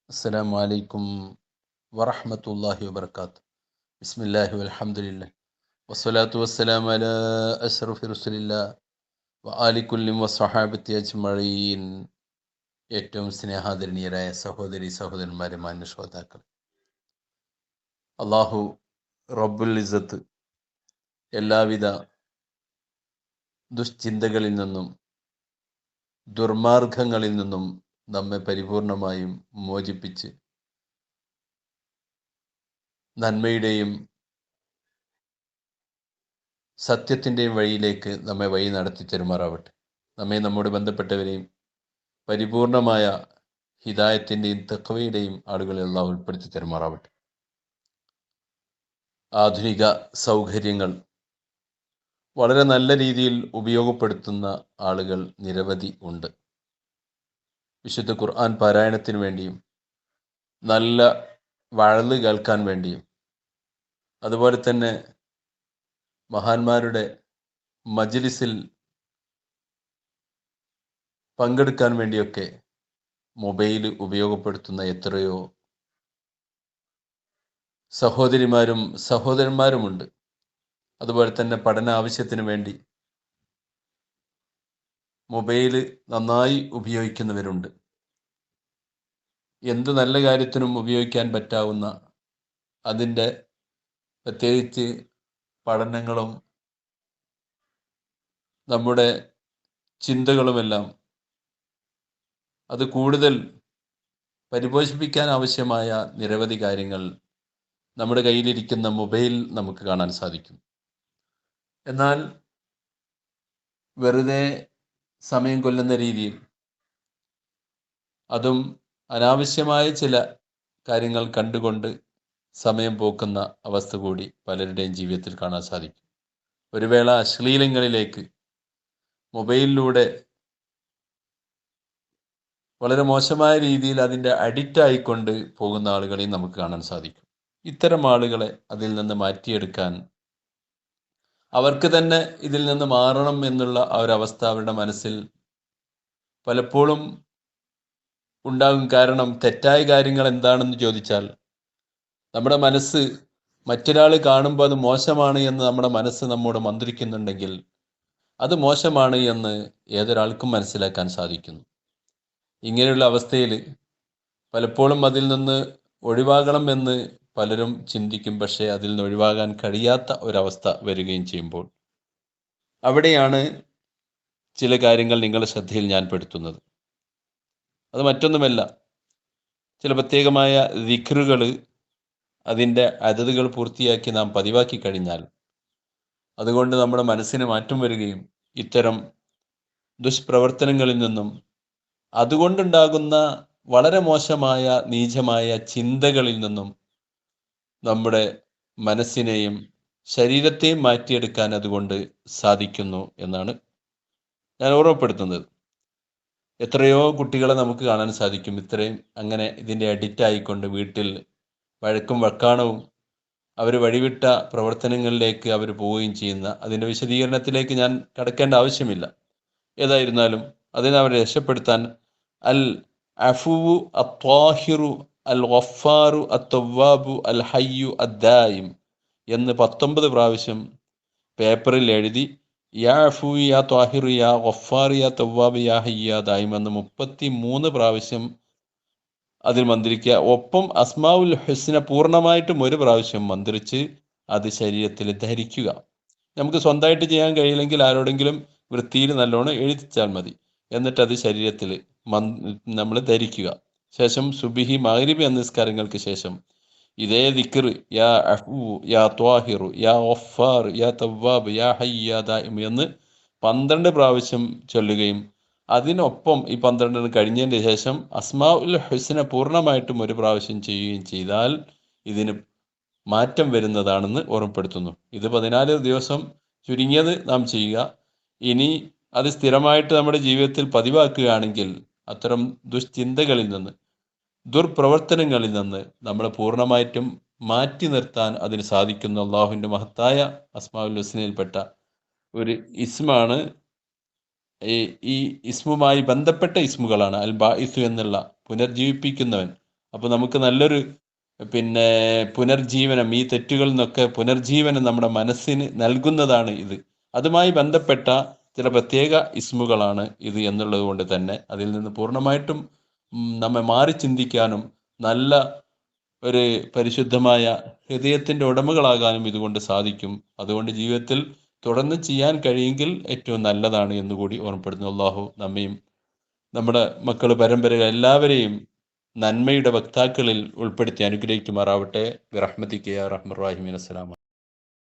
അസ്സലാമു അലൈക്കും വറഹ്മത്തുള്ളാഹി വബർക്കാത്തു. ബിസ്മില്ലാഹി വൽഹംദുലില്ലാഹ് വസ്സലാത്തു വസ്സലാമു അലാ അഷ്റഫി റസൂലില്ലാഹ് വആലി കുല്ലി വസ്വഹാബത്തി അജ്മഈൻ. ഏറ്റവും സ്നേഹാദരണീയരായ സഹോദരി സഹോദരന്മാരെ, മാന്യ ശ്രോതാക്കൾ, അള്ളാഹു റബ്ബുൽ ഇസ്സത്ത് എല്ലാവിധ ദുശ്ചിന്തകളിൽ നിന്നും ദുർമാർഗങ്ങളിൽ നിന്നും നമ്മെ പരിപൂർണമായും മോചിപ്പിച്ച് നന്മയുടെയും സത്യത്തിൻ്റെയും വഴിയിലേക്ക് നമ്മെ വഴി നടത്തി തരുമാറാവട്ടെ. നമ്മെ നമ്മോട് ബന്ധപ്പെട്ടവരെയും പരിപൂർണമായ ഹിദായത്തിൻ്റെയും തഖ്വയുടെയും ആളുകളിൽ അള്ളാഹു ഉൾപ്പെടുത്തി തരുമാറാവട്ടെ. ആധുനിക സൗകര്യങ്ങൾ വളരെ നല്ല രീതിയിൽ ഉപയോഗപ്പെടുത്തുന്ന ആളുകൾ നിരവധി ഉണ്ട്. വിശുദ്ധ ഖുർആൻ പാരായണത്തിന് വേണ്ടിയും നല്ല വഅ്ള് കേൾക്കാൻ വേണ്ടിയും അതുപോലെ തന്നെ മഹാന്മാരുടെ മജ്ലിസിൽ പങ്കെടുക്കാൻ വേണ്ടിയൊക്കെ മൊബൈൽ ഉപയോഗപ്പെടുത്തുന്ന എത്രയോ സഹോദരിമാരും സഹോദരന്മാരുമുണ്ട്. അതുപോലെ തന്നെ പഠന ആവശ്യത്തിന് വേണ്ടി മൊബൈൽ നന്നായി ഉപയോഗിക്കുന്നവരുണ്ട്. എന്ത് നല്ല കാര്യത്തിനും ഉപയോഗിക്കാൻ പറ്റാവുന്ന, അതിൻ്റെ പ്രത്യേകിച്ച് പഠനങ്ങളും നമ്മുടെ ചിന്തകളുമെല്ലാം അത് കൂടുതൽ പരിപോഷിപ്പിക്കാൻ ആവശ്യമായ നിരവധി കാര്യങ്ങൾ നമ്മുടെ കയ്യിലിരിക്കുന്ന മൊബൈൽ നമുക്ക് കാണാൻ സാധിക്കും. എന്നാൽ വെറുതെ സമയം കൊല്ലുന്ന രീതിയിൽ അതും അനാവശ്യമായ ചില കാര്യങ്ങൾ കണ്ടുകൊണ്ട് സമയം പോക്കുന്ന അവസ്ഥ കൂടി പലരുടെയും ജീവിതത്തിൽ കാണാൻ സാധിക്കും. ഒരു വേള അശ്ലീലങ്ങളിലേക്ക് മൊബൈലിലൂടെ വളരെ മോശമായ രീതിയിൽ അതിൻ്റെ അഡിക്റ്റ് ആയിക്കൊണ്ട് പോകുന്ന ആളുകളെയും നമുക്ക് കാണാൻ സാധിക്കും. ഇത്തരം ആളുകളെ അതിൽ നിന്ന് മാറ്റിയെടുക്കാൻ, അവർക്ക് തന്നെ ഇതിൽ നിന്ന് മാറണം എന്നുള്ള ആ ഒരവസ്ഥ അവരുടെ മനസ്സിൽ പലപ്പോഴും ഉണ്ടാകും. കാരണം തെറ്റായ കാര്യങ്ങൾ എന്താണെന്ന് ചോദിച്ചാൽ, നമ്മുടെ മനസ്സ് മറ്റൊരാൾ കാണുമ്പോൾ അത് മോശമാണ് എന്ന് നമ്മുടെ മനസ്സ് നമ്മോട് മന്ത്രിക്കുന്നുണ്ടെങ്കിൽ അത് മോശമാണ് എന്ന് ഏതൊരാൾക്കും മനസ്സിലാക്കാൻ സാധിക്കുന്നു. ഇങ്ങനെയുള്ള അവസ്ഥയിൽ പലപ്പോഴും അതിൽ നിന്ന് ഒഴിവാകണം എന്ന് പലരും ചിന്തിക്കും. പക്ഷേ അതിൽ നിന്ന് ഒഴിവാകാൻ കഴിയാത്ത ഒരവസ്ഥ വരികയും ചെയ്യുമ്പോൾ അവിടെയാണ് ചില കാര്യങ്ങൾ നിങ്ങളുടെ ശ്രദ്ധയിൽ ഞാൻ പെടുത്തുന്നത്. അത് മറ്റൊന്നുമല്ല, ചില പ്രത്യേകമായ ദിക്റുകൾ, അതിൻ്റെ അതതുകൾ പൂർത്തിയാക്കി നാം പതിവാക്കി കഴിഞ്ഞാൽ അതുകൊണ്ട് നമ്മുടെ മനസ്സിന് മാറ്റം വരികയും ഇത്തരം ദുഷ്പ്രവർത്തനങ്ങളിൽ നിന്നും അതുകൊണ്ടുണ്ടാകുന്ന വളരെ മോശമായ നീചമായ ചിന്തകളിൽ നിന്നും നമ്മുടെ മനസ്സിനെയും ശരീരത്തെയും മാറ്റിയെടുക്കാൻ അതുകൊണ്ട് സാധിക്കുന്നു എന്നാണ് ഞാൻ ഓർമ്മപ്പെടുത്തുന്നത്. എത്രയോ കുട്ടികളെ നമുക്ക് കാണാൻ സാധിക്കും ഇത്രയും അങ്ങനെ ഇതിൻ്റെ അഡിക്റ്റ് ആയിക്കൊണ്ട് വീട്ടിൽ വഴക്കും വക്കാണവും അവർ വഴിവിട്ട പ്രവർത്തനങ്ങളിലേക്ക് അവർ പോവുകയും ചെയ്യുന്ന, അതിൻ്റെ വിശദീകരണത്തിലേക്ക് ഞാൻ കടക്കേണ്ട ആവശ്യമില്ല. ഏതായിരുന്നാലും അതിനെ അവരെ രക്ഷപ്പെടുത്താൻ അൽ അഫുവു അത്വാഹിറു അൽ ഗഫാറു അത്തവ്വാബു അൽ ഹയ്യു അദ്ദായിം എന്ന് 19 പ്രാവശ്യം പേപ്പറിൽ എഴുതി യാ അഫു യാ ത്വാഹിറു യാ ഗഫാർ യാ തവ്വാബ് യാ ഹയ്യു യാ ദായിം എന്ന് 33 പ്രാവശ്യം അതിൽ മന്ത്രിക്കുക. ഒപ്പം അസ്മാഉൽ ഹുസ്ന പൂർണ്ണമായിട്ടും ഒരു പ്രാവശ്യം മന്ത്രിച്ച് അത് ശരീരത്തിൽ ധരിക്കുക. നമുക്ക് സ്വന്തമായിട്ട് ചെയ്യാൻ കഴിയില്ലെങ്കിൽ ആരോടെങ്കിലും വൃത്തിയിൽ നല്ലോണം എഴുതിച്ചാൽ മതി. എന്നിട്ട് അത് ശരീരത്തിൽ നമ്മൾ ധരിക്കുക. ശേഷം സുബിഹി മഗ്രിബ് എന്ന നിസ്കാരങ്ങൾക്ക് ശേഷം ഇതേ ദിക്ർ യാ അഫു യാ ത്വാഹിറു യാ ഗഫാർ യാ തവ്വാബ് യാ ഹയ്യു യാ ദായിം എന്ന് 12 പ്രാവശ്യം ചൊല്ലുകയും അതിനൊപ്പം ഈ 12 കഴിഞ്ഞതിന് ശേഷം അസ്മാഉൽ ഹുസ്ന പൂർണ്ണമായിട്ടും ഒരു പ്രാവശ്യം ചെയ്യുകയും ചെയ്താൽ ഇതിന് മാറ്റം വരുന്നതാണെന്ന് ഓർമ്മപ്പെടുത്തുന്നു. ഇത് 14 ദിവസം ചുരുങ്ങിയത് നാം ചെയ്യുക. ഇനി അത് സ്ഥിരമായിട്ട് നമ്മുടെ ജീവിതത്തിൽ പതിവാക്കുകയാണെങ്കിൽ അത്തരം ദുശ്ചിന്തകളിൽ നിന്ന്, ദുർപ്രവർത്തനങ്ങളിൽ നിന്ന് നമ്മളെ പൂർണ്ണമായിട്ടും മാറ്റി നിർത്താൻ അതിന് സാധിക്കുന്ന അള്ളാഹുവിൻ്റെ മഹത്തായ അസ്മാഉൽ ഹുസ്നയിൽപ്പെട്ട ഒരു ഇസ്മാണ്. ഈ ഇസ്മുമായി ബന്ധപ്പെട്ട ഇസ്മുകളാണ്. അൽ ബാഇസു എന്നുള്ള പുനർജീവിപ്പിക്കുന്നവൻ, അപ്പോൾ നമുക്ക് നല്ലൊരു പുനർജീവനം, ഈ തെറ്റുകളിൽ നിന്നൊക്കെ പുനർജീവനം നമ്മുടെ മനസ്സിന് നൽകുന്നതാണ് ഇത്. അതുമായി ബന്ധപ്പെട്ട ചില പ്രത്യേക ഇസ്മുകളാണ് ഇത് എന്നുള്ളത് കൊണ്ട് തന്നെ അതിൽ നിന്ന് പൂർണ്ണമായിട്ടും നമ്മെ മാറി ചിന്തിക്കാനും നല്ല ഒരു പരിശുദ്ധമായ ഹൃദയത്തിൻ്റെ ഉടമകളാകാനും ഇതുകൊണ്ട് സാധിക്കും. അതുകൊണ്ട് ജീവിതത്തിൽ തുടർന്ന് ചെയ്യാൻ കഴിയുമെങ്കിൽ ഏറ്റവും നല്ലതാണ് എന്നുകൂടി ഓർമ്മപ്പെടുത്തുന്നു. അള്ളാഹു നമ്മയും നമ്മുടെ മക്കൾ, പരമ്പരകൾ എല്ലാവരെയും നന്മയുടെ വക്താക്കളിൽ ഉൾപ്പെടുത്തി അനുഗ്രഹിക്കുമാറാവട്ടെ. ബിറഹ്മതിക യാ അർഹമർ റഹീമീൻ. അസ്സലാമു